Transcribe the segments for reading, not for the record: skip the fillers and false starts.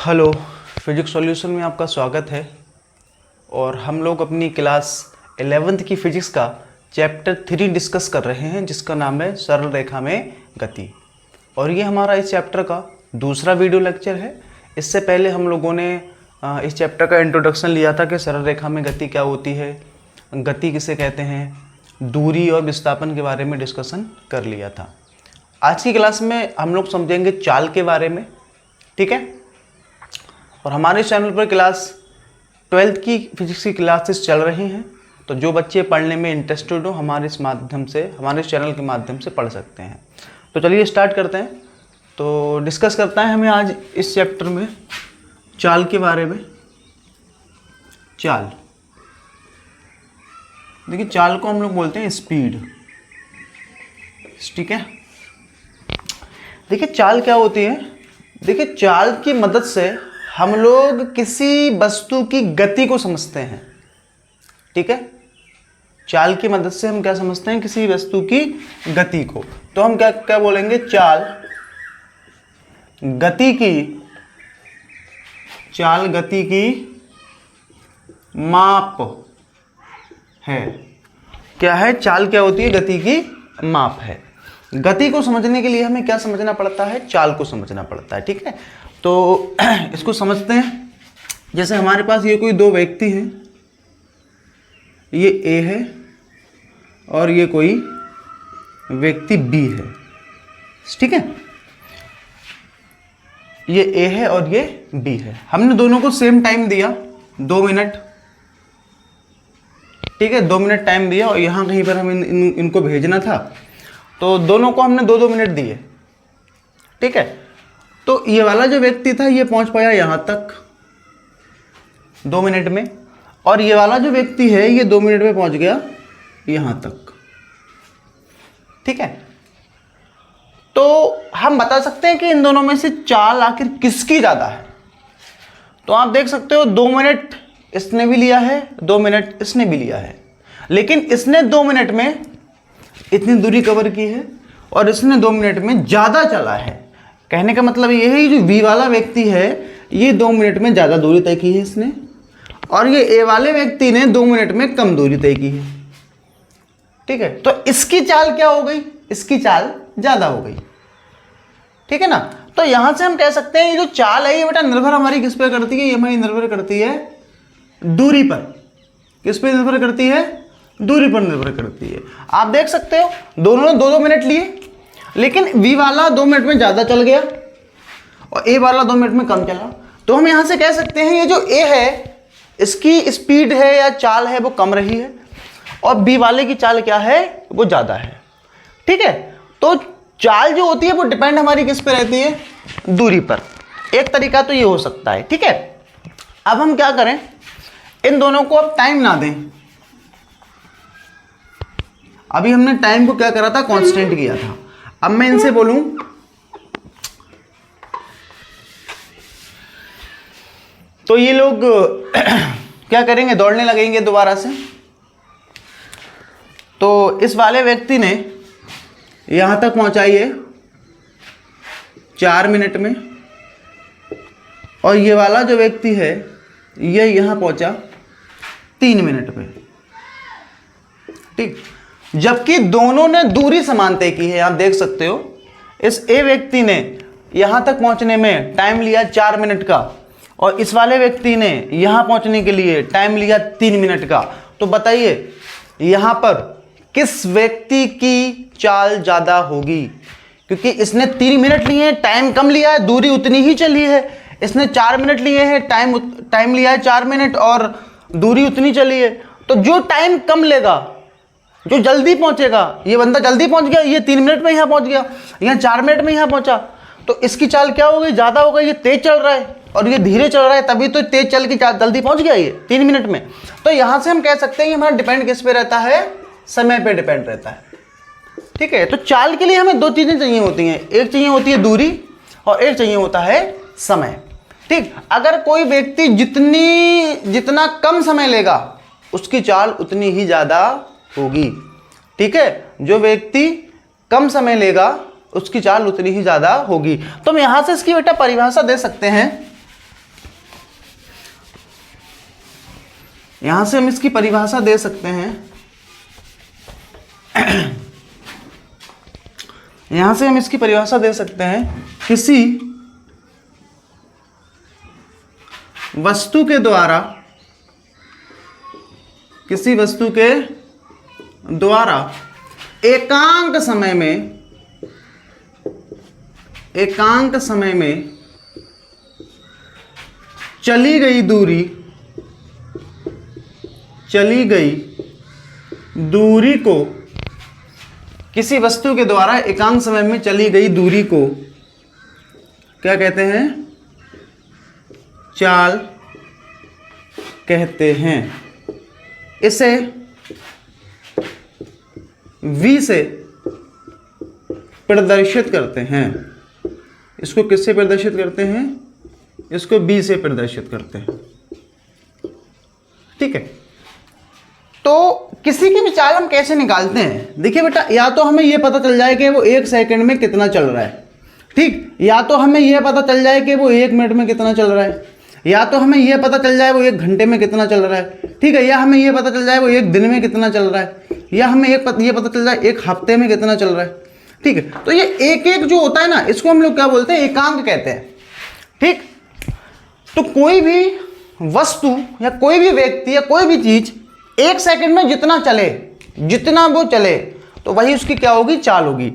Hello, physics solution में आपका स्वागत है। और हम लोग अपनी क्लास 11th की फिजिक्स का चैप्टर 3 डिस्कस कर रहे हैं, जिसका नाम है सरल रेखा में गति। और ये हमारा इस चैप्टर का दूसरा वीडियो लेक्चर है। इससे पहले हम लोगों ने इस चैप्टर का इंट्रोडक्शन लिया था कि सरल रेखा में गति क्या होती है, गति किसे कहते हैं, दूरी और विस्थापन के बारे में डिस्कशन कर लिया था। आज की क्लास में हम लोग समझेंगे चाल के बारे में, ठीक है। और हमारे चैनल पर क्लास 12th की फिजिक्स की क्लासेस चल रही हैं, तो जो बच्चे पढ़ने में इंटरेस्टेड हो हमारे इस चैनल के माध्यम से पढ़ सकते हैं। तो चलिए स्टार्ट करते हैं। तो डिस्कस करता है हमें आज इस चैप्टर में चाल के बारे में। चाल, देखिए चाल को हम लोग बोलते हैं स्पीड, ठीक है। देखिए चाल क्या होती है। देखिए चाल की मदद से हम लोग किसी वस्तु की गति को समझते हैं, ठीक है। चाल की मदद से हम क्या समझते हैं, किसी वस्तु की गति को। तो हम क्या क्या बोलेंगे, चाल गति की माप है। क्या है, चाल क्या होती है, गति की माप है। गति को समझने के लिए हमें क्या समझना पड़ता है, चाल को समझना पड़ता है, ठीक है। तो इसको समझते हैं। जैसे हमारे पास ये कोई दो व्यक्ति हैं, ये ए है और ये कोई व्यक्ति बी है, ठीक है। ये ए है और ये बी है। हमने दोनों को सेम टाइम दिया 2 मिनट, ठीक है। 2 मिनट टाइम दिया और यहाँ कहीं पर हमें इनको भेजना था, तो दोनों को हमने 2-2 मिनट दिए, ठीक है। तो ये वाला जो व्यक्ति था ये पहुंच पाया यहां तक 2 मिनट में, और ये वाला जो व्यक्ति है ये 2 मिनट में पहुंच गया यहां तक, ठीक है। तो हम बता सकते हैं कि इन दोनों में से चाल आखिर किसकी ज्यादा है। तो आप देख सकते हो 2 मिनट इसने भी लिया है, 2 मिनट इसने भी लिया है, लेकिन इसने 2 मिनट में इतनी दूरी कवर की है और इसने 2 मिनट में ज्यादा चला है। कहने का मतलब ये है, जो बी वाला व्यक्ति है ये 2 मिनट में ज़्यादा दूरी तय की है इसने, और ये ए वाले व्यक्ति ने 2 मिनट में कम दूरी तय की है, ठीक है। तो इसकी चाल क्या हो गई, इसकी चाल ज़्यादा हो गई, ठीक है ना। तो यहां से हम कह सकते हैं ये जो चाल है ये बेटा निर्भर हमारी किस पर करती है, ये हमारी निर्भर करती है दूरी पर। किस पर निर्भर करती है, दूरी पर निर्भर करती है। आप देख सकते हो दोनों ने 2-2 मिनट लिए, लेकिन V वाला 2 मिनट में ज़्यादा चल गया और A वाला 2 मिनट में कम चला। तो हम यहाँ से कह सकते हैं ये जो A है इसकी स्पीड है या चाल है वो कम रही है, और B वाले की चाल क्या है, वो ज़्यादा है, ठीक है। तो चाल जो होती है वो डिपेंड हमारी किस पे रहती है, दूरी पर। एक तरीका तो ये हो सकता है, ठीक है। अब हम क्या करें, इन दोनों को अब टाइम ना दें। अभी हमने टाइम को क्या करा था, कांस्टेंट किया था। अब मैं इनसे बोलूं तो ये लोग क्या करेंगे, दौड़ने लगेंगे दोबारा से। तो इस वाले व्यक्ति ने यहां तक पहुंचाई है 4 मिनट में, और ये वाला जो व्यक्ति है ये यहां पहुंचा 3 मिनट में, ठीक। जबकि दोनों ने दूरी समान तय की है। आप देख सकते हो इस ए व्यक्ति ने यहां तक पहुंचने में टाइम लिया 4 मिनट का, और इस वाले व्यक्ति ने यहां पहुंचने के लिए टाइम लिया 3 मिनट का। तो बताइए यहां पर किस व्यक्ति की चाल ज्यादा होगी, क्योंकि इसने 3 मिनट लिए हैं, टाइम कम लिया है, दूरी उतनी ही चली है। इसने 4 मिनट लिए हैं, टाइम लिया है 4 मिनट और दूरी उतनी चली है। तो जो टाइम कम लेगा, जो जल्दी पहुंचेगा, ये बंदा जल्दी पहुंच गया, ये 3 मिनट में यहां पहुंच गया, यहां 4 मिनट में यहां पहुंचा, तो इसकी चाल क्या हो गई, ज्यादा हो गई। ये तेज चल रहा है और ये धीरे चल रहा है, तभी तो तेज चल के जल्दी पहुंच गया ये 3 मिनट में। तो यहां से हम कह सकते हैं कि हमारा डिपेंड किस पे रहता है, समय पे डिपेंड रहता है, ठीक है। तो चाल के लिए हमें 2 चीजें चाहिए होती हैं, एक चाहिए होती है दूरी और एक चाहिए होता है समय, ठीक। अगर कोई व्यक्ति जितना कम समय लेगा उसकी चाल उतनी ही ज्यादा होगी, ठीक है। जो व्यक्ति कम समय लेगा उसकी चाल उतनी ही ज़्यादा होगी। तो हम यहाँ से इसकी बेटा परिभाषा दे सकते हैं यहां से हम इसकी परिभाषा दे सकते हैं, यहां से हम इसकी परिभाषा दे सकते हैं, किसी वस्तु के द्वारा, किसी वस्तु के द्वारा एकांक समय में चली गई दूरी को, किसी वस्तु के द्वारा एकांक समय में चली गई दूरी को क्या कहते हैं? चाल कहते हैं। इसे v से प्रदर्शित करते हैं। इसको किससे प्रदर्शित करते हैं? इसको b से प्रदर्शित करते हैं। ठीक है, तो किसी की भी चाल हम कैसे निकालते हैं? देखिए बेटा, या तो हमें यह पता चल जाए कि वो 1 सेकंड में कितना चल रहा है, ठीक, या तो हमें यह पता चल जाए कि वो 1 मिनट में कितना चल रहा है, या तो हमें यह पता चल जाए वो 1 घंटे में कितना चल रहा है, ठीक है, या हमें यह पता चल जाए वो 1 दिन में कितना चल रहा है, या हमें ये पता चल जाए 1 हफ्ते में कितना चल रहा है। ठीक है, तो ये एक एक जो होता है ना, इसको हम लोग क्या बोलते हैं? एकांक कहते हैं। ठीक, तो कोई भी वस्तु या कोई भी व्यक्ति या कोई भी चीज 1 सेकंड में जितना चले, जितना वो चले, तो वही उसकी क्या होगी? चाल होगी।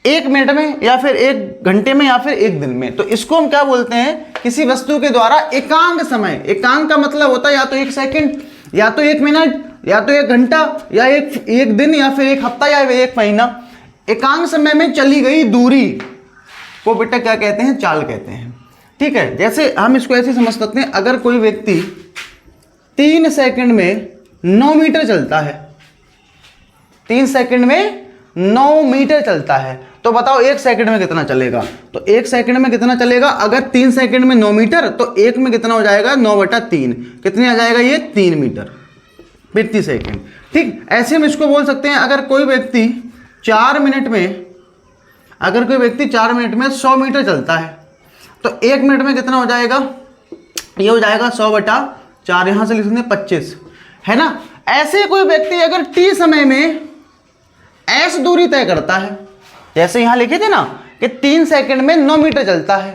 1 मिनट में या फिर 1 घंटे में या फिर 1 दिन में, तो इसको हम क्या बोलते हैं? किसी वस्तु के द्वारा एकांक समय, एकांक का मतलब होता है या तो 1 सेकंड, या तो 1 मिनट, या तो 1 घंटा, या एक दिन, या फिर 1 हफ्ता, या 1 महीना। एकांक समय में चली गई दूरी को बेटा क्या कहते हैं? चाल कहते हैं। ठीक है, जैसे हम इसको ऐसे समझ सकते हैं, अगर कोई व्यक्ति 3 सेकंड में 9 मीटर चलता है, 3 सेकंड में 9 मीटर चलता है, तो बताओ 1 सेकंड में कितना चलेगा? तो 1 सेकंड में कितना चलेगा? अगर 3 सेकंड में 9 मीटर, तो 1 में कितना हो जाएगा? 9/3। कितनी आ जाएगा ये? 3 मीटर प्रति सेकंड। ठीक, ऐसे हम इसको बोल सकते हैं, अगर कोई व्यक्ति 4 मिनट में, अगर कोई व्यक्ति 4 मिनट में 100 मीटर चलता है, तो 1 मिनट में कितना हो जाएगा? ये हो जाएगा 100/4, यहां से लिख सकते हैं 25, है ना। ऐसे कोई व्यक्ति अगर t समय में s दूरी तय करता है, जैसे यहां लिखे थे ना कि 3 सेकंड में 9 मीटर चलता है,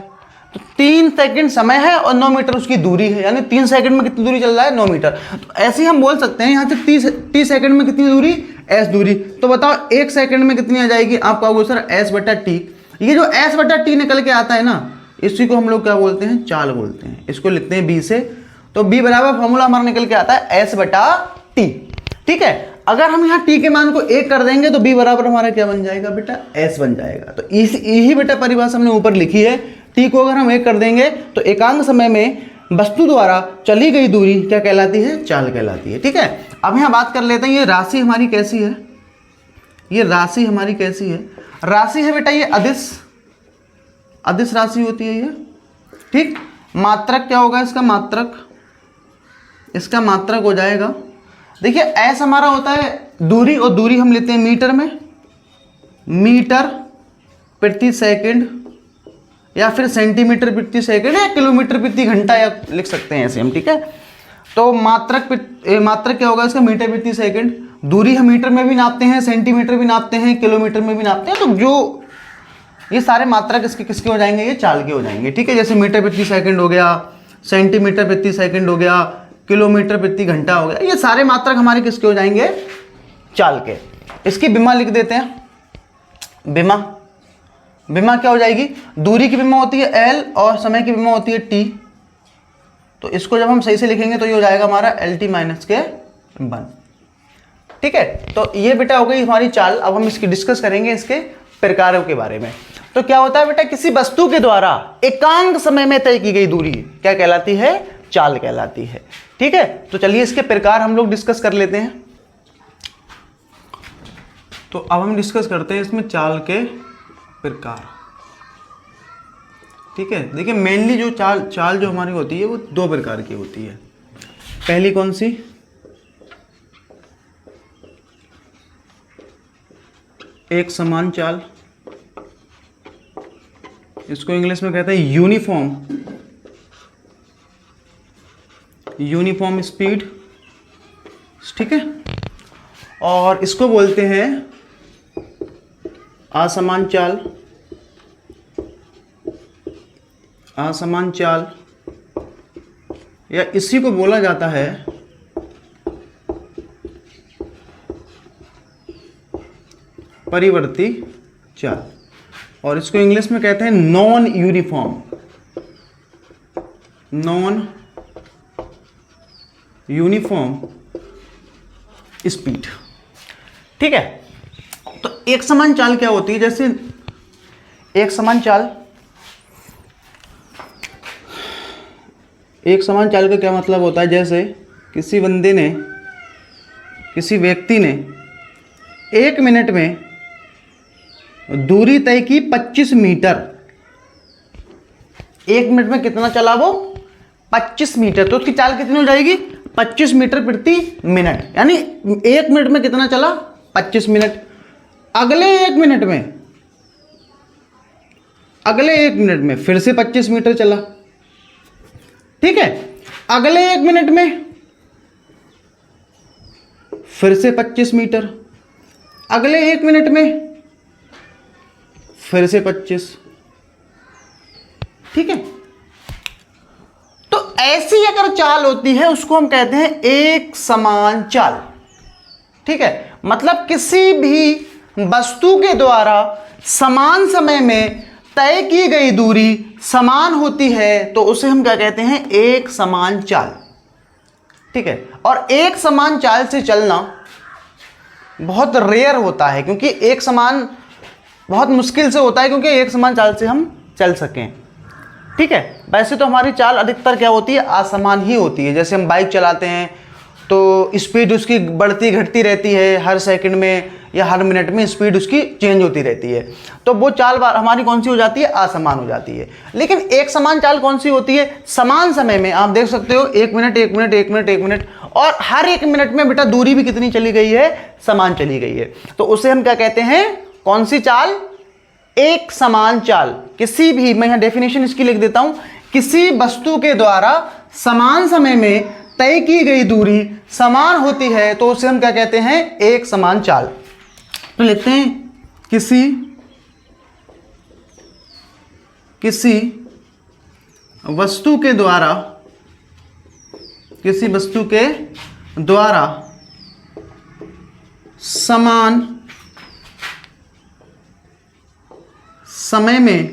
तो 3 सेकंड समय है और 9 मीटर उसकी दूरी है, यानी 3 सेकंड में कितनी दूरी चल रहा है? 9 मीटर। तो ऐसे ही हम बोल सकते हैं यहाँ से t सेकंड में कितनी दूरी? s दूरी। तो बताओ 1 सेकंड में कितनी आ जाएगी? आप कहोगे सर s/t। ये जो s/t निकल के आता है ना, इसी को हम लोग क्या बोलते हैं? चाल बोलते हैं। इसको लिखते हैं b से, तो b बराबर फॉर्मूला हमारा निकल के आता है s/t। ठीक है, अगर हम यहाँ t के मान को 1 कर देंगे तो b बराबर हमारा क्या बन जाएगा बेटा? s बन जाएगा। तो यही बेटा परिभाषा हमने ऊपर लिखी है। t को अगर हम 1 कर देंगे तो एकांक समय में वस्तु द्वारा चली गई दूरी क्या कहलाती है? चाल कहलाती है। ठीक है, अब यहाँ बात कर लेते हैं, ये राशि हमारी कैसी है? ये राशि हमारी कैसी है? राशि है बेटा ये अदिश राशि होती है ये। ठीक, मात्रक क्या होगा इसका? मात्रक, इसका मात्रक हो जाएगा, देखिए एस हमारा होता है दूरी, और दूरी हम लेते हैं मीटर में, मीटर प्रति सेकंड, या फिर सेंटीमीटर प्रति सेकंड, या किलोमीटर प्रति घंटा, या लिख सकते हैं ऐसे हम। ठीक है, तो मात्रक क्या होगा इसका? मीटर प्रति सेकंड। दूरी हम मीटर में भी नापते हैं, सेंटीमीटर भी नापते हैं, किलोमीटर में भी नापते हैं। तो जो ये सारे मात्रक किसके हो जाएंगे? ये चाल के हो जाएंगे। ठीक है, जैसे मीटर प्रति सेकंड हो गया, सेंटीमीटर प्रति सेकंड हो गया, किलोमीटर प्रति घंटा हो गया, ये सारे मात्रक हमारे किसके हो जाएंगे? चाल के। इसकी विमा लिख देते हैं। विमा क्या हो जाएगी? दूरी की विमा होती है l और समय की विमा होती है t। तो इसको जब हम सही से लिखेंगे तो ये हो जाएगा हमारा LT-1। ठीक है, तो ये बेटा हो गई हमारी चाल। अब हम इसकी डिस्कस करेंगे इसके प्रकारों के बारे में। तो क्या होता है बेटा? किसी वस्तु के द्वारा एकांक समय में तय की गई दूरी क्या कहलाती है? चाल कहलाती है। ठीक है, तो चलिए इसके प्रकार हम लोग डिस्कस कर लेते हैं। तो अब हम डिस्कस करते हैं इसमें चाल के प्रकार। ठीक है, देखिए मेनली जो चाल जो हमारी होती है वो 2 प्रकार की होती है। पहली कौन सी? एक समान चाल, इसको इंग्लिश में कहते हैं यूनिफॉर्म यूनिफॉर्म स्पीड, ठीक है। और इसको बोलते हैं असमान चाल, असमान चाल, या इसी को बोला जाता है परिवर्ती चाल, और इसको इंग्लिश में कहते हैं non uniform, non uniform speed, ठीक है। तो एक समान चाल क्या होती है? जैसे एक समान चाल, एक समान चाल का क्या मतलब होता है? जैसे किसी बंदे ने, किसी व्यक्ति ने 1 मिनट में दूरी तय की 25 मीटर। 1 मिनट में कितना चला वो? 25 मीटर। तो उसकी चाल कितनी हो जाएगी? 25 मीटर प्रति मिनट, यानी 1 मिनट में कितना चला? 25 मिनट। अगले 1 मिनट में, अगले 1 मिनट में फिर से 25 मीटर चला, ठीक है। अगले 1 मिनट में फिर से 25 मीटर, अगले 1 मिनट में फिर से 25, ठीक है। तो ऐसी अगर चाल होती है उसको हम कहते हैं एक समान चाल, ठीक है। मतलब किसी भी वस्तु के द्वारा समान समय में तय की गई दूरी समान होती है तो उसे हम क्या कहते हैं? एक समान चाल, ठीक है। और एक समान चाल से चलना बहुत रेयर होता है, क्योंकि एक समान बहुत मुश्किल से होता है, क्योंकि एक समान चाल से हम चल सकें, ठीक है। वैसे तो हमारी चाल अधिकतर क्या होती है? असमान ही होती है। जैसे हम बाइक चलाते हैं तो स्पीड उसकी बढ़ती घटती रहती है, हर सेकंड में या हर मिनट में स्पीड उसकी चेंज होती रहती है, तो वो चाल हमारी कौन सी हो जाती है? असमान हो जाती है। लेकिन एक समान चाल कौन सी होती है? समान समय में आप देख सकते हो 1 मिनट 1 मिनट 1 मिनट 1 मिनट, और हर 1 मिनट में बेटा दूरी भी कितनी चली गई है? समान चली गई है। तो उसे हम क्या कहते हैं? कौन सी चाल? एक समान चाल। किसी भी, मैं यहां डेफिनेशन इसकी लिख देता हूं, किसी वस्तु के द्वारा समान समय में तय की गई दूरी समान होती है तो उसे हम क्या कहते हैं? एक समान चाल। तो लिखते हैं किसी वस्तु के द्वारा, किसी वस्तु के द्वारा समान समय में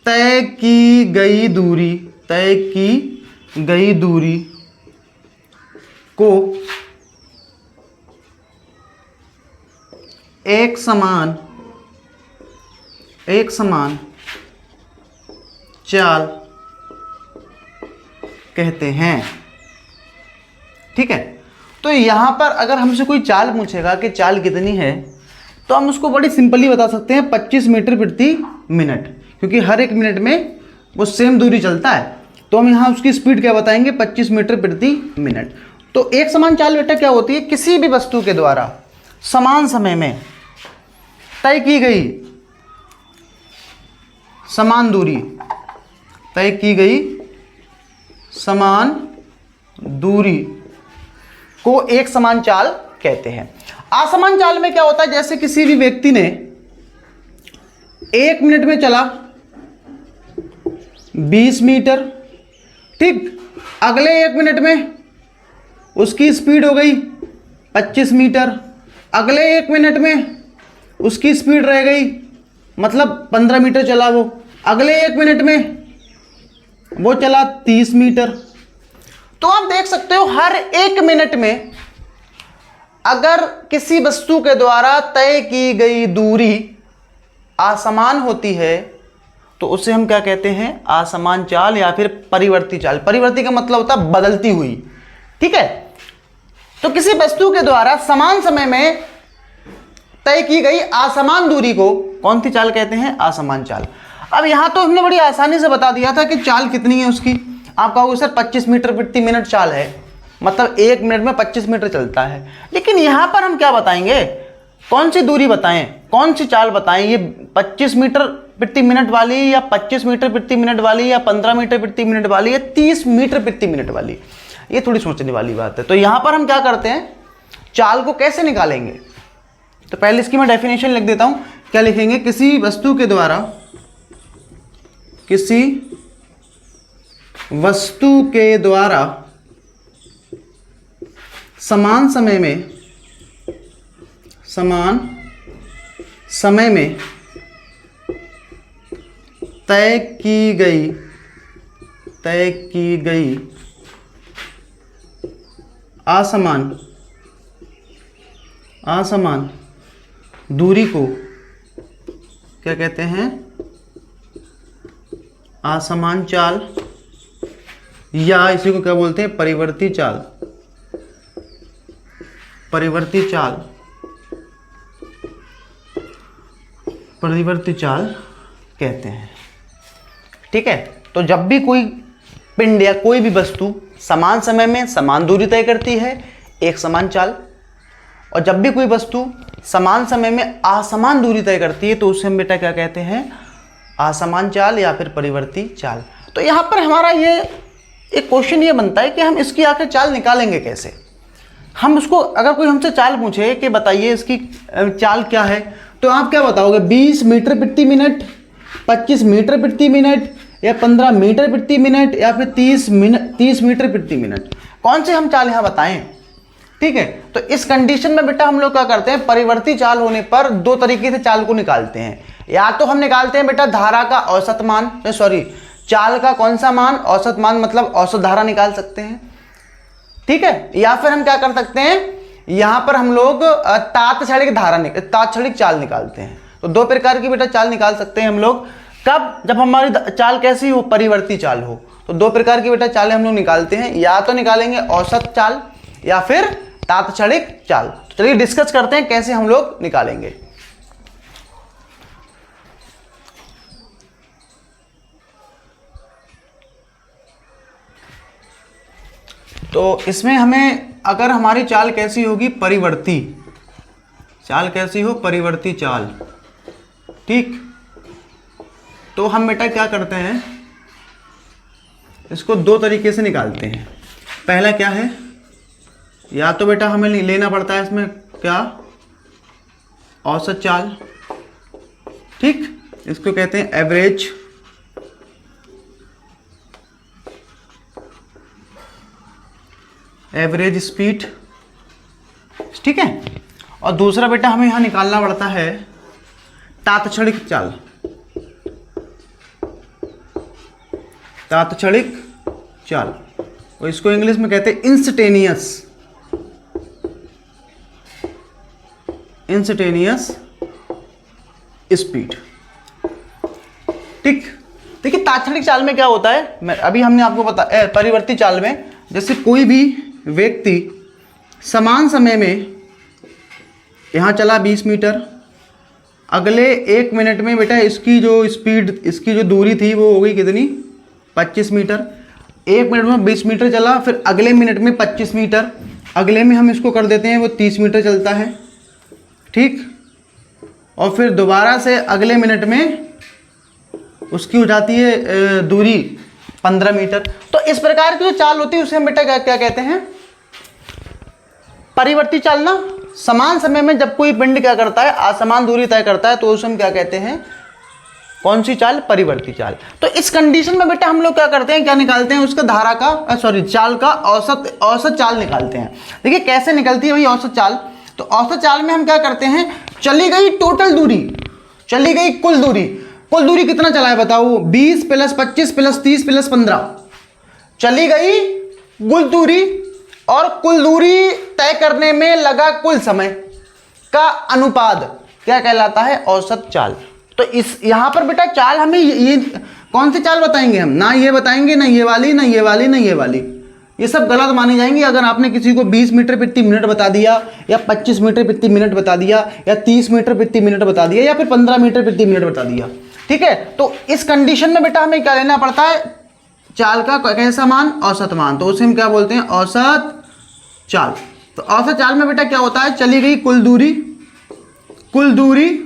तय की गई दूरी, तय की गई दूरी को एक समान चाल कहते हैं, ठीक है। तो यहां पर अगर हमसे कोई चाल पूछेगा कि चाल कितनी है, तो हम उसको बड़ी सिंपली बता सकते हैं 25 मीटर प्रति मिनट, क्योंकि हर 1 मिनट में वो सेम दूरी चलता है। तो हम यहाँ उसकी स्पीड क्या बताएंगे? 25 मीटर प्रति मिनट। तो एक समान चाल बेटा क्या होती है? किसी भी वस्तु के द्वारा समान समय में तय की गई समान दूरी, तय की गई समान दूरी को एक समान चाल कहते हैं। असमान चाल में क्या होता है? जैसे किसी भी व्यक्ति ने 1 मिनट में चला 20 मीटर, ठीक। अगले 1 मिनट में उसकी स्पीड हो गई 25 मीटर, अगले 1 मिनट में उसकी स्पीड रह गई, मतलब 15 मीटर चला वो, अगले 1 मिनट में वो चला 30 मीटर। तो आप देख सकते हो हर 1 मिनट में अगर किसी वस्तु के द्वारा तय की गई दूरी असमान होती है तो उसे हम क्या कहते हैं? असमान चाल या फिर परिवर्ती चाल। परिवर्ती का मतलब होता है बदलती हुई, ठीक है। तो किसी वस्तु के द्वारा समान समय में तय की गई असमान दूरी को कौन सी चाल कहते हैं? असमान चाल। अब यहां तो हमने बड़ी आसानी से बता दिया था कि चाल कितनी है उसकी। आप कहोगे सर 25 मीटर प्रति मिनट चाल है, मतलब 1 मिनट में 25 मीटर चलता है। लेकिन यहां पर हम क्या बताएंगे? कौन सी दूरी बताएं, कौन सी चाल बताएं? ये 25 मीटर प्रति मिनट वाली, या 25 मीटर प्रति मिनट वाली, या 15 मीटर प्रति मिनट वाली, या 30 मीटर प्रति मिनट वाली? ये थोड़ी सोचने वाली बात है। तो यहां पर हम क्या करते हैं, चाल को कैसे निकालेंगे? तो पहले इसकी मैं डेफिनेशन लिख देता हूं। क्या लिखेंगे? किसी वस्तु के द्वारा, किसी वस्तु के द्वारा समान समय में तय की गई असमान दूरी को क्या कहते हैं? असमान चाल, या इसी को क्या बोलते हैं? परिवर्ती चाल। परिवर्ती चाल कहते हैं। ठीक है। तो जब भी कोई पिंड या कोई भी वस्तु समान समय में समान दूरी तय करती है, एक समान चाल, और जब भी कोई वस्तु समान समय में असमान दूरी तय करती है तो उसे हम बेटा क्या कहते हैं? असमान चाल या फिर परिवर्ती चाल। तो यहां पर हमारा ये एक क्वेश्चन ये बनता है कि हम इसकी आखिर चाल निकालेंगे कैसे? हम उसको, अगर कोई हमसे चाल पूछे कि बताइए इसकी चाल क्या है, तो आप क्या बताओगे? 20 मीटर प्रति मिनट, 25 मीटर प्रति मिनट, या 15 मीटर प्रति मिनट, या फिर 30 मीटर प्रति मिनट? कौन से हम चाल यहां बताएं? ठीक है। तो इस कंडीशन में बेटा हम लोग क्या करते हैं? परिवर्ती चाल होने पर दो तरीके से चाल को निकालते हैं। या तो हम निकालते हैं बेटा धारा का औसत मान, चाल का कौन सा मान? औसत मान, मतलब औसत धारा निकाल सकते हैं। ठीक है। या फिर हम क्या कर सकते हैं, यहां पर हम लोग तात्क्षणिक चाल निकालते हैं। तो दो प्रकार की बेटा चाल निकाल सकते हैं हम लोग। कब? जब हमारी चाल कैसी हो? परिवर्ती चाल हो। तो दो प्रकार की बेटा चालें हम लोग निकालते हैं, या तो निकालेंगे औसत चाल या फिर तात्क्षणिक चाल। तो चलिए डिस्कस करते हैं कैसे हम लोग निकालेंगे। तो इसमें हमें, अगर हमारी चाल कैसी होगी? परिवर्ती चाल कैसी हो? परिवर्ती चाल। ठीक। तो हम बेटा क्या करते हैं, इसको दो तरीके से निकालते हैं। पहला क्या है? या तो बेटा हमें लेना पड़ता है इसमें क्या? औसत चाल। ठीक। इसको कहते हैं एवरेज स्पीड। ठीक है। और दूसरा बेटा हमें यहां निकालना पड़ता है तात्क्षणिक चाल। तात्क्षणिक चाल, और इसको इंग्लिश में कहते हैं इंस्टेंटेनियस स्पीड। ठीक। देखिए तात्क्षणिक चाल में क्या होता है, अभी हमने आपको बताया। परिवर्ती चाल में जैसे कोई भी व्यक्ति समान समय में यहां चला 20 मीटर, अगले 1 मिनट में बेटा इसकी जो स्पीड, इसकी जो दूरी थी वो हो गई कितनी? 25 मीटर। 1 मिनट में 20 मीटर चला, फिर अगले मिनट में 25 मीटर, अगले में हम इसको कर देते हैं वो 30 मीटर चलता है। ठीक। और फिर दोबारा से अगले मिनट में उसकी हो जाती है दूरी 15 मीटर। तो इस प्रकार की जो चाल होती है उसे हम बेटा क्या कहते हैं? परिवर्ती चाल ना। समान समय में जब कोई पिंड क्या करता है? असमान दूरी तय करता है, तो उसे हम क्या कहते हैं? कौन सी चाल? परिवर्ती चाल। तो इस कंडीशन में बेटा हम लोग क्या करते हैं? क्या निकालते हैं? उसका धारा का चाल का औसत चाल निकालते हैं। देखिए कैसे निकलती है वही औसत चाल। तो औसत चाल में हम क्या करते हैं? चली गई टोटल दूरी, चली गई कुल दूरी। कुल दूरी कितना चला है बताओ? 20 + 25 + 30 + 15 चली गई कुल दूरी, और कुल दूरी तय करने में लगा कुल समय का अनुपात क्या कहलाता है? औसत चाल। तो इस यहां पर बेटा चाल हमें ये कौन सी चाल बताएंगे हम? ना ये बताएंगे, ना ये वाली, ना ये वाली, ना ये वाली। ये सब गलत मानी जाएंगी। अगर आपने किसी को 20 मीटर प्रति मिनट बता दिया, या 25 मीटर प्रति मिनट बता दिया, या 30 मीटर प्रति मिनट बता दिया, या फिर 15 मीटर प्रति मिनट बता दिया। ठीक है। तो इस कंडीशन में बेटा हमें क्या लेना पड़ता है? चाल का कैसा मान? औसत मान। तो उसे हम क्या बोलते हैं? औसत चाल। तो औसत चाल में बेटा क्या होता है? चली गई कुल दूरी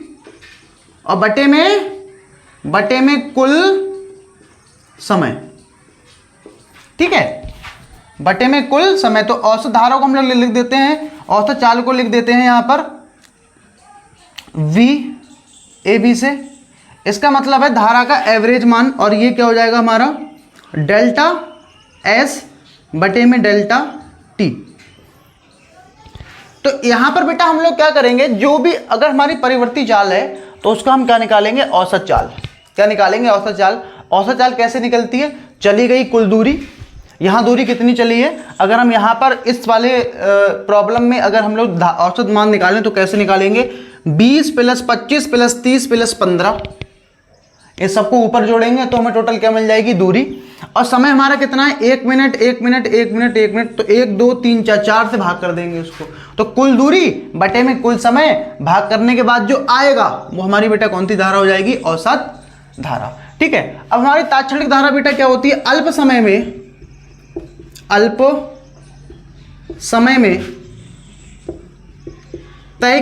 और बटे में बटे में कुल समय, ठीक है, बटे में कुल समय। तो औसत धारा को हम लोग लिख देते हैं, औसत चाल को लिख देते हैं यहां पर V ए बी से। इसका मतलब है धारा का एवरेज मान, और ये क्या हो जाएगा हमारा डेल्टा एस बटे में डेल्टा टी। तो यहां पर बेटा हम लोग क्या करेंगे, जो भी अगर हमारी परिवर्ती चाल है तो उसका हम क्या निकालेंगे, औसत चाल। क्या निकालेंगे, औसत चाल। औसत चाल कैसे निकलती है, चली गई कुल दूरी, यहां दूरी कितनी चली है। अगर हम यहां पर इस वाले प्रॉब्लम में अगर हम लोग औसत मान निकालें तो कैसे निकालेंगे, 20 + 25 + 30 + 15, ये सबको ऊपर जोड़ेंगे तो हमें टोटल क्या मिल जाएगी, दूरी। और समय हमारा कितना है, 1 मिनट 1 मिनट 1 मिनट 1 मिनट, तो 1 2 3 4 4 से भाग कर देंगे उसको। तो कुल दूरी बटे में कुल समय भाग करने के बाद जो आएगा वो हमारी बेटा कौन सी धारा हो जाएगी, औसत धारा। ठीक है, अब हमारी तात्क्षणिक धारा बेटा क्या होती है, अल्प समय में तय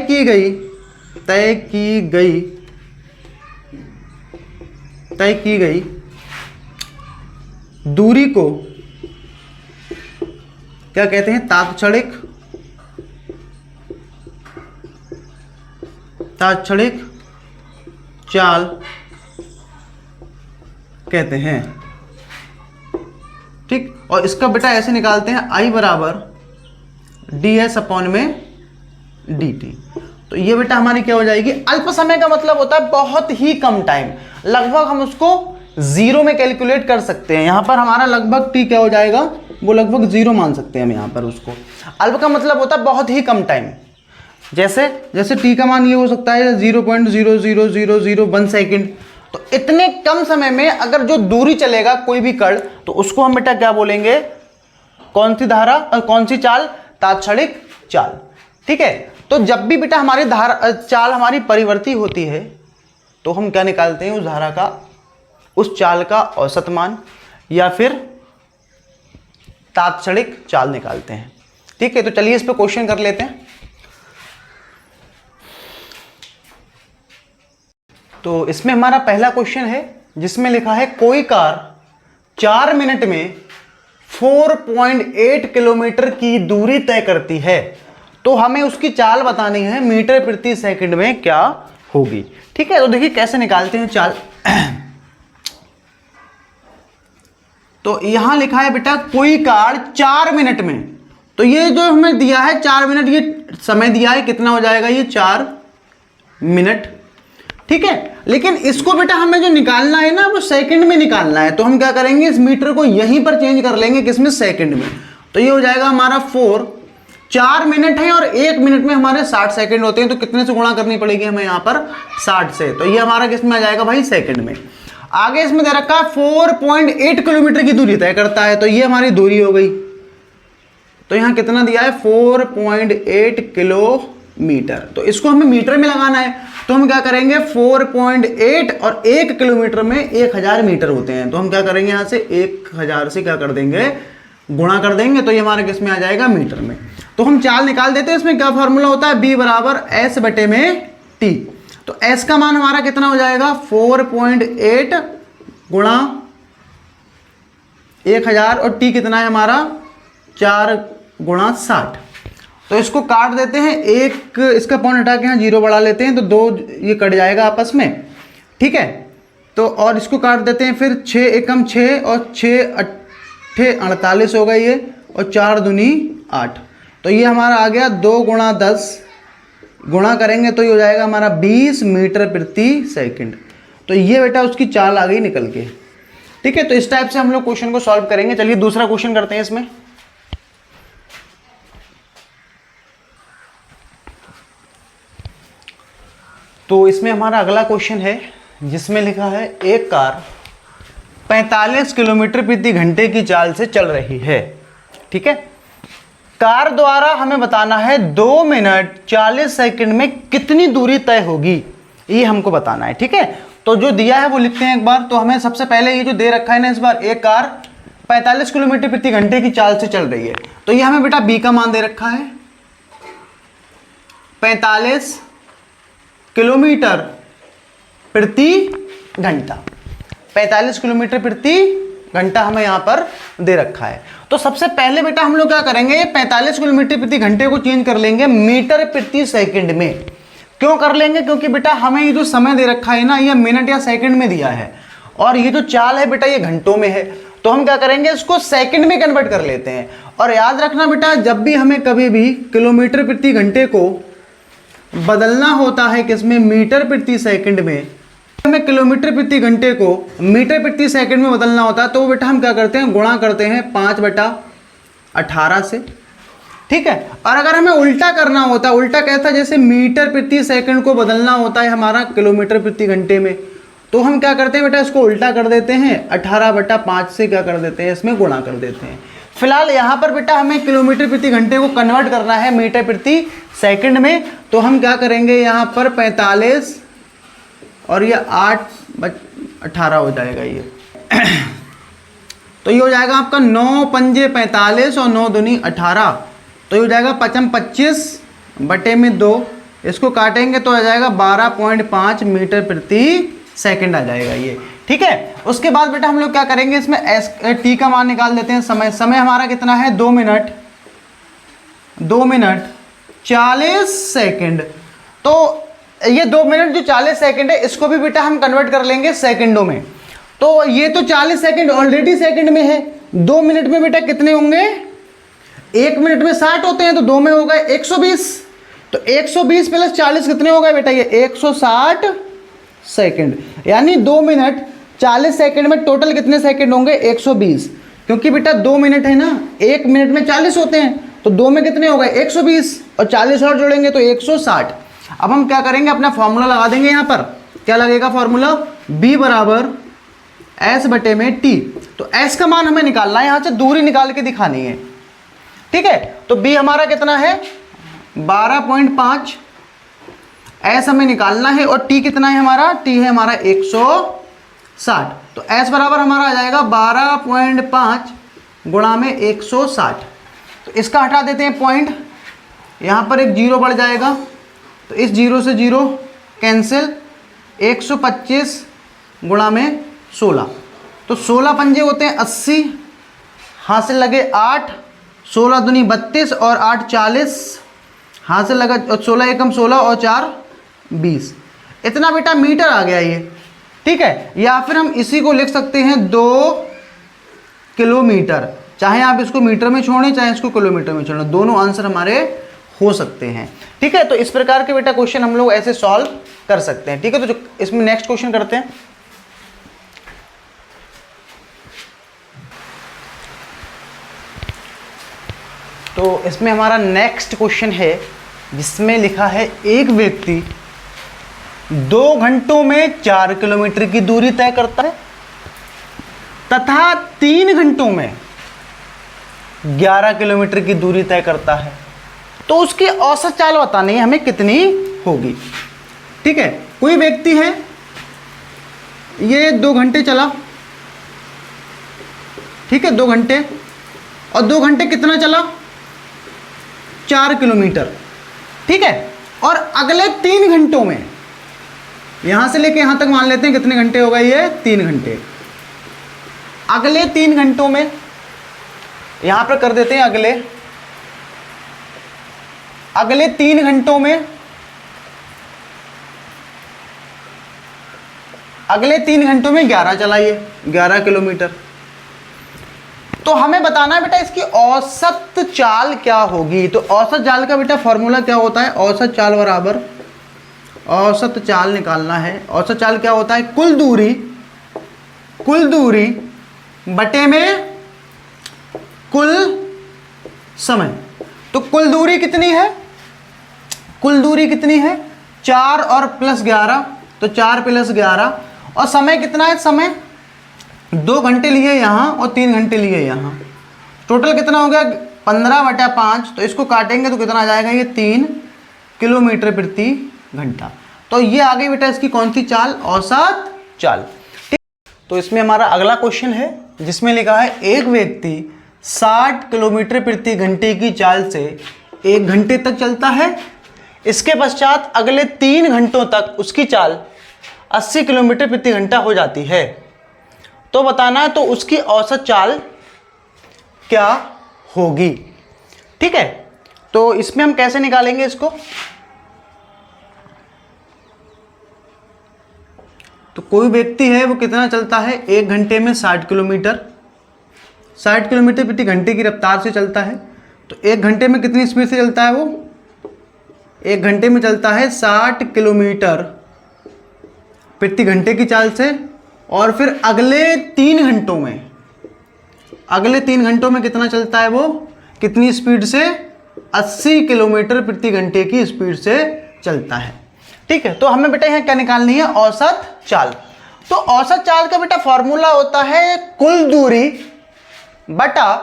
की गई दूरी को क्या कहते हैं, तात्क्षणिक चाल कहते हैं। ठीक, और इसका बेटा ऐसे निकालते हैं, I = ds/dt। तो ये बेटा हमारी क्या हो जाएगी, अल्प समय का मतलब होता है बहुत ही कम टाइम, लगभग हम उसको जीरो में कैलकुलेट कर सकते हैं। यहां पर हमारा लगभग t क्या हो जाएगा, वो लगभग जीरो मान सकते हैं हम यहां पर उसको। अल्प का मतलब होता है बहुत ही कम टाइम, जैसे t का मान ये हो सकता है 0.00001 सेकेंड। तो इतने कम समय में अगर जो दूरी चलेगा कोई भी कण, तो उसको हम बेटा क्या बोलेंगे, कौन सी धारा और कौन सी चाल, तात्क्षणिक चाल। ठीक है, तो जब भी बेटा हमारी चाल हमारी परिवर्ती होती है तो हम क्या निकालते हैं, उस धारा का, उस चाल का औसत मान या फिर तात्क्षणिक चाल निकालते हैं। ठीक है, तो चलिए इस पे क्वेश्चन कर लेते हैं। तो इसमें हमारा पहला क्वेश्चन है जिसमें लिखा है, कोई कार 4 मिनट में 4.8 किलोमीटर की दूरी तय करती है, तो हमें उसकी चाल बतानी है मीटर प्रति सेकंड में क्या होगी। ठीक है, तो देखिए कैसे निकालते हैं चाल। तो यहां लिखा है बेटा, कोई कार 4 मिनट में, तो ये जो हमें दिया है 4 मिनट, ये समय दिया है, कितना हो जाएगा ये 4 मिनट। ठीक है, लेकिन इसको बेटा हमें जो निकालना है ना, वो सेकंड में निकालना है। तो हम क्या करेंगे, इस मीटर को यहीं पर चेंज कर लेंगे, किसमें, सेकंड में। तो ये हो जाएगा हमारा 4 मिनट है और 1 मिनट में हमारे 60 सेकंड होते हैं, तो कितने से गुणा करनी पड़ेगी हमें यहाँ पर, 60 से। तो ये हमारा किसमें आ जाएगा भाई, सेकंड में। आगे इसमें दे रखा है 4.8 किलोमीटर की दूरी तय करता है, तो ये हमारी दूरी हो गई। तो यहाँ कितना दिया है, 4.8 किलोमीटर। तो इसको हमें मीटर में लगाना है, तो हम क्या करेंगे, 4.8 और 1 किलोमीटर में 1000 मीटर होते हैं, तो हम क्या करेंगे, यहाँ से 1000 से क्या कर देंगे, गुणा कर देंगे। तो ये हमारे किसमें आ जाएगा, मीटर में। तो हम चाल निकाल देते हैं। इसमें क्या फॉर्मूला होता है, B = S/t। तो S का मान हमारा कितना हो जाएगा, 4.8 गुणा 1000, और T कितना है हमारा, 4 × 60। तो इसको काट देते हैं, एक इसका पॉइंट हटा के यहाँ 0 बढ़ा लेते हैं, तो 2 ये कट जाएगा आपस में। ठीक है, तो और इसको काट देते हैं फिर, 6 एकम 6 और 6 8 48 होगा ये, और 4 दूनी 8। तो ये हमारा आ गया 2 × 10, गुणा करेंगे तो ये हो जाएगा हमारा 20 मीटर प्रति सेकंड। तो ये बेटा उसकी चाल आ गई निकल के। ठीक है, तो इस टाइप से हम लोग क्वेश्चन को सॉल्व करेंगे। चलिए दूसरा क्वेश्चन करते हैं इसमें। तो इसमें हमारा अगला क्वेश्चन है जिसमें लिखा है, एक कार 45 किलोमीटर प्रति घंटे की चाल से चल रही है। ठीक है, कार द्वारा हमें बताना है 2 मिनट 40 सेकंड में कितनी दूरी तय होगी, ये हमको बताना है। ठीक है, तो जो दिया है वो लिखते हैं एक बार। तो हमें सबसे पहले ये जो दे रखा है ना, इस बार एक कार 45 किलोमीटर प्रति घंटे की चाल से चल रही है, तो ये हमें बेटा B का मान दे रखा है, 45 किलोमीटर प्रति घंटा। 45 किलोमीटर प्रति घंटा हमें यहाँ पर दे रखा है। तो सबसे पहले बेटा हम लोग क्या करेंगे, 45 किलोमीटर प्रति घंटे को चेंज कर लेंगे मीटर प्रति सेकंड में। क्यों कर लेंगे, क्योंकि बेटा हमें ये जो समय दे रखा है ना, ये मिनट या सेकंड में दिया है, और ये जो चाल है बेटा ये घंटों में है। तो हम क्या करेंगे, इसको सेकंड में कन्वर्ट कर लेते हैं। और याद रखना बेटा, जब भी हमें कभी भी किलोमीटर प्रति घंटे को बदलना होता है किसमें, मीटर प्रति सेकंड में, हमें किलोमीटर प्रति घंटे को मीटर प्रति सेकंड में बदलना होता है, तो बेटा हम क्या करते हैं, गुणा करते हैं 5/18 से। ठीक है। और अगर हमें उल्टा करना होता है, उल्टा कैसा, जैसे मीटर प्रति सेकंड को बदलना होता है हमारा किलोमीटर प्रति घंटे में, तो हम क्या करते हैं बेटा, इसको उल्टा कर देते हैं, 18/5 से क्या कर देते हैं, इसमें गुणा कर देते हैं। फिलहाल यहाँ पर बेटा हमें किलोमीटर प्रति घंटे को कन्वर्ट करना है मीटर प्रति सेकंड में, तो हम क्या करेंगे, यहाँ पर 45 और ये 8/18 हो जाएगा ये तो ये हो जाएगा आपका 9 पंजे 45 और 9 दूनी 18, तो ये हो जाएगा 25/2। इसको काटेंगे तो आ जाएगा 12.5 मीटर प्रति सेकंड आ जाएगा ये। ठीक है। उसके बाद बेटा हम लोग क्या करेंगे, इसमें टी का मान निकाल देते हैं। समय हमारा कितना है, 2 मिनट 40 सेकंड। तो ये 2 मिनट जो 40 सेकंड है, इसको भी बेटा हम कन्वर्ट कर लेंगे सेकंडों में। तो ये तो 40 सेकंड ऑलरेडी सेकंड में है, 2 मिनट में बेटा कितने होंगे, 1 मिनट में 60 होते हैं, तो 2 में हो गए 120। तो 120 प्लस 40 कितने हो गए बेटा, ये 160 सेकंड। यानी 2 मिनट 40 सेकंड में टोटल कितने सेकंड होंगे, 120। क्योंकि बेटा 2 मिनट है ना, 1 मिनट में 40 होते हैं, तो 2 में कितने हो गए, 120, और 40 और जोड़ेंगे तो 160। अब हम क्या करेंगे, अपना फॉर्मूला लगा देंगे। यहाँ पर क्या लगेगा फॉर्मूला, B = S/T। तो S का मान हमें निकालना है, यहाँ से दूरी निकाल के दिखानी है। ठीक है। तो B हमारा कितना है, 12.5, S हमें निकालना है, और T कितना है हमारा, T है हमारा 160। तो S बराबर हमारा आ जाएगा 12.5 गुणा में 160। तो इसका हटा देते हैं पॉइंट, यहाँ पर एक 0 बढ़ जाएगा, तो इस 0 से 0 कैंसिल, 125 गुणा में 16, तो 16 पंजे होते हैं 80, हाथ से लगे 8, 16 दूनी 32 और 8 40, हाथ से लगा 16 एकम 16 और 4 20। इतना बेटा मीटर आ गया ये। ठीक है। या फिर हम इसी को लिख सकते हैं 2 किलोमीटर, चाहे आप इसको मीटर में छोड़ें चाहे इसको किलोमीटर में छोड़ें, दोनों आंसर हमारे हो सकते हैं। ठीक है। तो इस प्रकार के बेटा क्वेश्चन हम लोग ऐसे सॉल्व कर सकते हैं। ठीक है। तो जो इसमें नेक्स्ट क्वेश्चन करते हैं। तो इसमें हमारा नेक्स्ट क्वेश्चन है, जिसमें लिखा है एक व्यक्ति 2 घंटों में 4 किलोमीटर की दूरी तय करता है तथा 3 घंटों में 11 किलोमीटर की दूरी तय करता है। तो उसकी औसत चाल बतानी है हमें कितनी होगी। ठीक है। कोई व्यक्ति है, ये 2 घंटे चला, ठीक है, 2 घंटे, और 2 घंटे कितना चला, 4 किलोमीटर। ठीक है। और अगले 3 घंटों में, यहां से लेके यहां तक मान लेते हैं कितने घंटे हो गए, ये 3 घंटे। अगले 3 घंटों में, यहां पर कर देते हैं अगले 3 घंटों में, अगले 3 घंटों में 11 चलाइए, 11 किलोमीटर। तो हमें बताना है बेटा इसकी औसत चाल क्या होगी। तो औसत चाल का बेटा फॉर्मूला क्या होता है, औसत चाल बराबर, औसत चाल निकालना है। औसत चाल क्या होता है, कुल दूरी बटे में कुल समय। तो कुल दूरी कितनी है, कुल दूरी कितनी है, 4 और प्लस 11, तो 4 प्लस 11, और समय कितना है, समय 2 घंटे लिए यहाँ और 3 घंटे लिए यहाँ, टोटल कितना हो गया 15/5। तो इसको काटेंगे तो कितना आ जाएगा, ये 3 किलोमीटर प्रति घंटा। तो ये आ गई बेटा इसकी कौन सी चाल, औसत चाल। ठीक। तो इसमें हमारा अगला क्वेश्चन है, जिसमें लिखा है एक व्यक्ति 60 किलोमीटर प्रति घंटे की चाल से 1 घंटे तक चलता है। इसके पश्चात अगले 3 घंटों तक उसकी चाल 80 किलोमीटर प्रति घंटा हो जाती है, तो बताना है तो उसकी औसत चाल क्या होगी। ठीक है, तो इसमें हम कैसे निकालेंगे इसको, तो कोई व्यक्ति है वो कितना चलता है, 1 घंटे में 60 किलोमीटर, 60 किलोमीटर प्रति घंटे की रफ्तार से चलता है। तो 1 घंटे में कितनी स्पीड से चलता है वो, 1 घंटे में चलता है 60 किलोमीटर प्रति घंटे की चाल से। और फिर अगले 3 घंटों में, अगले 3 घंटों में कितना चलता है वो, कितनी स्पीड से, 80 किलोमीटर प्रति घंटे की स्पीड से चलता है। ठीक है, तो हमें बेटा यहाँ क्या निकालनी है, औसत चाल। तो औसत चाल का बेटा फॉर्मूला होता है कुल दूरी बटा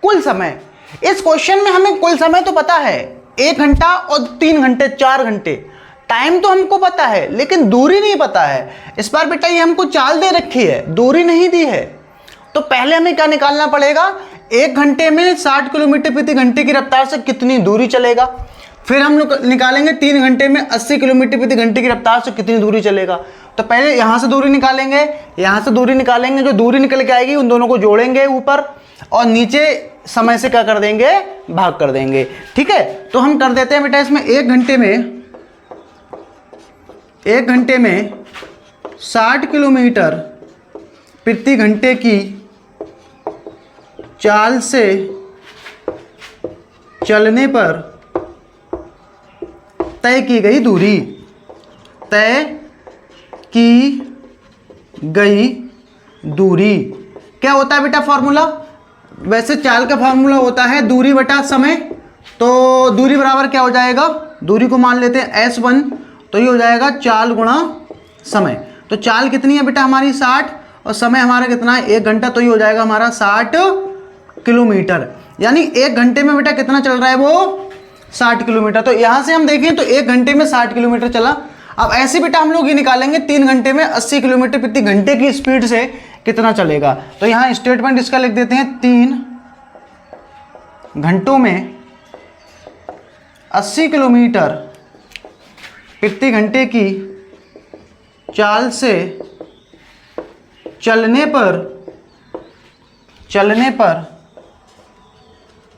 कुल समय। इस क्वेश्चन में हमें कुल समय तो पता है, 1 घंटा और 3 घंटे 4 घंटे, टाइम तो हमको पता है लेकिन दूरी नहीं पता है। इस बार बेटा ये हमको चाल दे रखी है, दूरी नहीं दी है। तो पहले हमें क्या निकालना पड़ेगा, 1 घंटे में 60 किलोमीटर प्रति घंटे की रफ्तार से कितनी दूरी चलेगा। फिर हम लोग निकालेंगे 3 घंटे में 80 किलोमीटर प्रति घंटे की रफ्तार से कितनी दूरी चलेगा। तो पहले यहाँ से दूरी निकालेंगे, यहाँ से दूरी निकालेंगे, जो दूरी निकल के आएगी उन दोनों को जोड़ेंगे ऊपर, और नीचे समय से क्या कर देंगे, भाग कर देंगे। ठीक है, तो हम कर देते हैं बेटा इसमें 1 घंटे में 60 किलोमीटर प्रति घंटे की चाल से चलने पर तय की गई दूरी, तय की गई दूरी क्या होता है बेटा फॉर्मूला, वैसे चाल का फॉर्मूला होता है दूरी बटा समय। तो दूरी बराबर क्या हो जाएगा, दूरी को मान लेते हैं S1, तो ये हो जाएगा चाल गुणा समय। तो चाल कितनी है बेटा हमारी 60, और समय हमारा कितना है 1 घंटा, तो ये हो जाएगा हमारा 60 किलोमीटर। यानी 1 घंटे में बेटा कितना चल रहा है वो, 60 किलोमीटर। तो यहाँ से हम देखें तो 1 घंटे में 60 किलोमीटर चला। अब ऐसे बेटा हम लोग ये निकालेंगे 3 घंटे में 80 किलोमीटर प्रति घंटे की स्पीड से कितना चलेगा। तो यहाँ स्टेटमेंट इसका लिख देते हैं, 3 घंटों में 80 किलोमीटर प्रति घंटे की चाल से चलने पर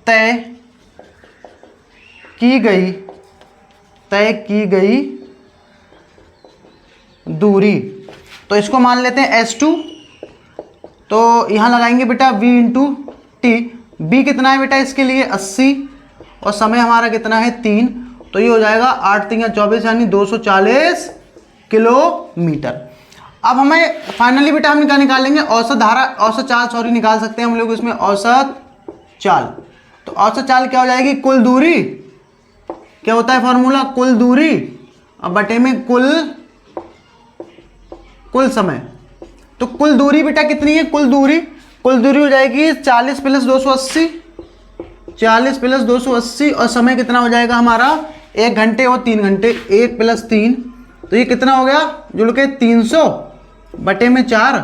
तय की गई दूरी। तो इसको मान लेते हैं S2, तो यहाँ लगाएंगे बेटा V इंटू टी। B कितना है बेटा इसके लिए 80, और समय हमारा कितना है 3, तो ये हो जाएगा 8 3 24 यानी 240 किलोमीटर। अब हमें फाइनली बेटा हम क्या निकालेंगे, औसत चाल निकाल सकते हैं हम लोग इसमें, औसत चाल। तो औसत चाल क्या हो जाएगी, कुल दूरी, क्या होता है फॉर्मूला, कुल दूरी और बटे में कुल समय। तो कुल दूरी बेटा कितनी है, कुल दूरी हो जाएगी 40 प्लस 280, 40 प्लस 280, और समय कितना हो जाएगा हमारा 1 घंटे और 3 घंटे, 1 प्लस 3, तो ये कितना हो गया जुड़ के 300 बटे में 4,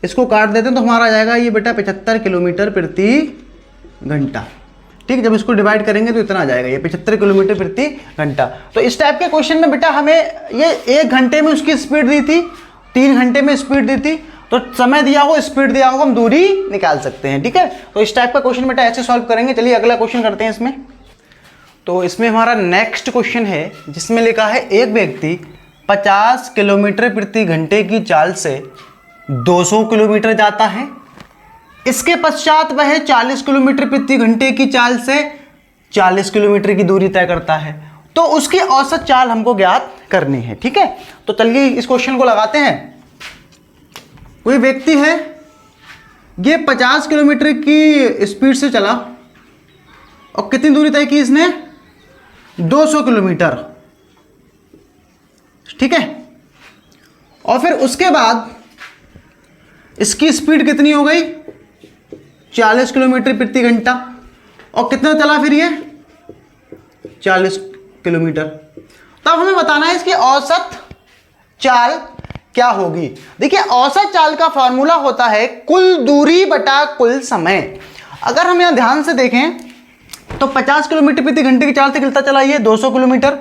इसको काट देते हैं तो हमारा आ जाएगा ये बेटा 75 किलोमीटर प्रति घंटा। ठीक, जब इसको डिवाइड करेंगे तो इतना आ जाएगा ये 75 किलोमीटर प्रति घंटा। तो इस टाइप के क्वेश्चन में बेटा हमें ये 1 घंटे में उसकी स्पीड दी थी, 3 घंटे में स्पीड दी थी, तो समय दिया हो, स्पीड दिया हो, हम दूरी निकाल सकते हैं। ठीक है, तो इस टाइप का क्वेश्चन बेटा ऐसे सॉल्व करेंगे। चलिए अगला क्वेश्चन करते हैं इसमें। तो इसमें हमारा नेक्स्ट क्वेश्चन है जिसमें लिखा है एक व्यक्ति 50 किलोमीटर प्रति घंटे की चाल से 200 किलोमीटर जाता है, इसके पश्चात वह 40 किलोमीटर प्रति घंटे की चाल से 40 किलोमीटर की दूरी तय करता है। तो उसकी औसत चाल हमको ज्ञात करनी है। ठीक है, तो चलिए इस क्वेश्चन को लगाते हैं। कोई व्यक्ति है, ये 50 किलोमीटर की स्पीड से चला और कितनी दूरी तय की इसने, 200 किलोमीटर। ठीक है, और फिर उसके बाद इसकी स्पीड कितनी हो गई, 40 किलोमीटर प्रति घंटा, और कितना चला फिर ये 40 किलोमीटर। तब हमें बताना है इसकी औसत चाल क्या होगी। देखिए औसत चाल का फॉर्मूला होता है कुल दूरी बटा कुल समय। अगर हम यहां ध्यान से देखें तो 50 किलोमीटर प्रति घंटे की चाल से कितना चला ये 200 किलोमीटर,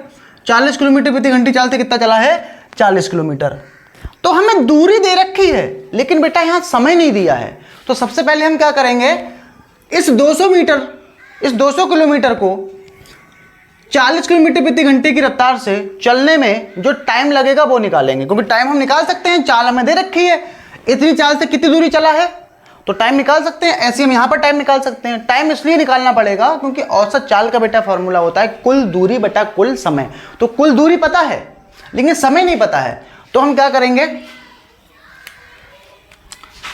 40 किलोमीटर प्रति घंटे चाल से कितना चला है 40 किलोमीटर। तो हमें दूरी दे रखी है लेकिन बेटा यहाँ समय नहीं दिया है। तो सबसे पहले हम क्या करेंगे, इस 200 किलोमीटर को 40 किलोमीटर प्रति घंटे की रफ्तार से चलने में जो टाइम लगेगा वो निकालेंगे, क्योंकि टाइम हम निकाल सकते हैं, चाल हमें दे रखी है, इतनी चाल से कितनी दूरी चला है तो टाइम निकाल सकते हैं। ऐसे हम यहाँ पर टाइम निकाल सकते हैं। टाइम इसलिए निकालना पड़ेगा क्योंकि औसत चाल का बेटा फॉर्मूला होता है कुल दूरी बटा कुल समय। तो कुल दूरी पता है लेकिन समय नहीं पता है, तो हम क्या करेंगे,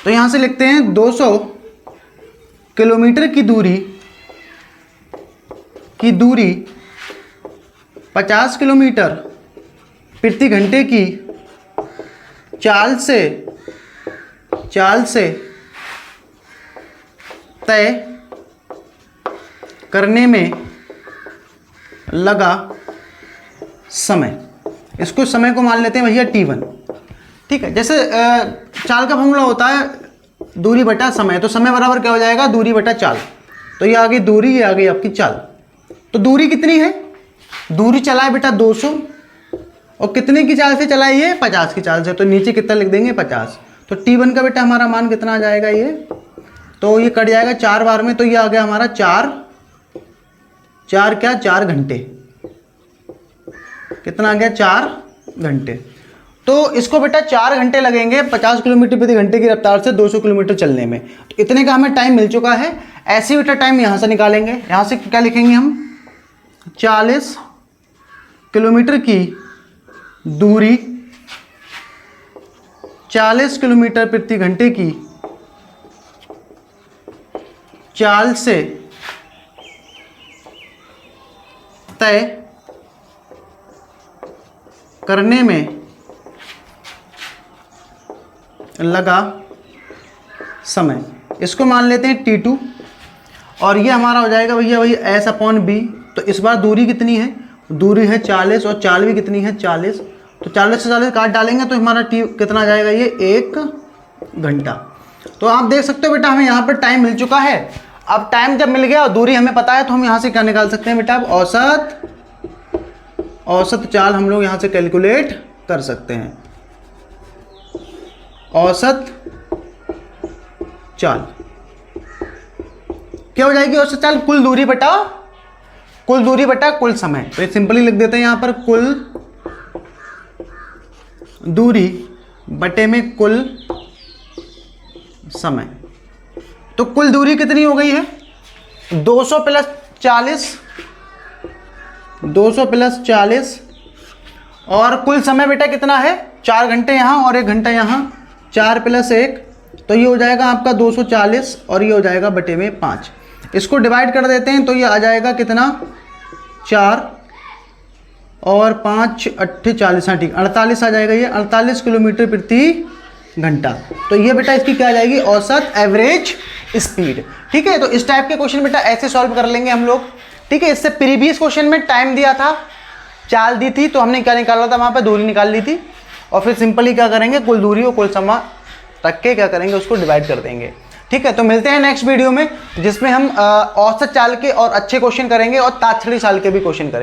तो यहां से लिखते हैं 200 किलोमीटर की दूरी 50 किलोमीटर प्रति घंटे की चाल से तय करने में लगा समय। इसको समय को मान लेते हैं भैया T1। ठीक है, जैसे चाल का फॉर्मूला होता है दूरी बटा समय, तो समय बराबर क्या हो जाएगा, दूरी बटा चाल। तो ये आ गई दूरी, ये आ गई आपकी चाल। तो दूरी कितनी है, दूरी चला है बेटा 200 और कितने की चाल से चला है ये 50 की चाल से, तो नीचे कितना लिख देंगे 50। तो T1 का बेटा हमारा मान कितना आ जाएगा, ये तो ये कट जाएगा 4 बार में, तो ये आ गया हमारा 4 घंटे। कितना आ गया 4 घंटे। तो इसको बेटा 4 घंटे लगेंगे 50 किलोमीटर प्रति घंटे की रफ्तार से 200 किलोमीटर चलने में। तो इतने का हमें टाइम मिल चुका है। ऐसे बेटा टाइम यहाँ से निकालेंगे, यहाँ से क्या लिखेंगे हम, 40 किलोमीटर की दूरी 40 किलोमीटर प्रति घंटे की चाल से तय करने में लगा समय। इसको मान लेते हैं T2 और ये हमारा हो जाएगा भैया वही S/B। तो इस बार दूरी कितनी है, दूरी है 40 और चाल भी कितनी है 40। तो 40 से 40 काट डालेंगे तो हमारा कितना आ जाएगा, ये 1 घंटा। तो आप देख सकते हो बेटा हमें यहाँ पर टाइम मिल चुका है। अब टाइम जब मिल गया और दूरी हमें पता है तो हम यहाँ से क्या निकाल सकते हैं बेटा, अब औसत चाल हम लोग यहाँ से कैलकुलेट कर सकते हैं। औसत चाल क्या हो जाएगी, औसत चाल कुल दूरी बटा कुल समय। तो ये सिंपली लिख देते हैं यहाँ पर कुल दूरी बटे में कुल समय। तो कुल दूरी कितनी हो गई है 200 प्लस 40 और कुल समय बेटा कितना है 4 घंटे यहाँ और 1 घंटा यहाँ, 4 + 1 तो ये हो जाएगा आपका 240 और ये हो जाएगा बटे में 5। इसको डिवाइड कर देते हैं तो ये आ जाएगा कितना 4 और 5 8 40, हाँ ठीक 48 आ जाएगा, ये 48 किलोमीटर प्रति घंटा। तो ये बेटा इसकी क्या आ जाएगी औसत एवरेज स्पीड। ठीक है, तो इस टाइप के क्वेश्चन बेटा ऐसे सॉल्व कर लेंगे हम लोग। ठीक है, इससे प्रीवियस क्वेश्चन में टाइम दिया था, चाल दी थी, तो हमने क्या निकाला था वहां पे दूरी निकाल ली थी और फिर सिंपली क्या करेंगे कुल दूरी और कुल समय रख के क्या करेंगे उसको डिवाइड कर देंगे। ठीक है, तो मिलते हैं नेक्स्ट वीडियो में जिसमें हम औसत चाल के और अच्छे क्वेश्चन करेंगे और ताक्षणिक चाल के भी क्वेश्चन करेंगे।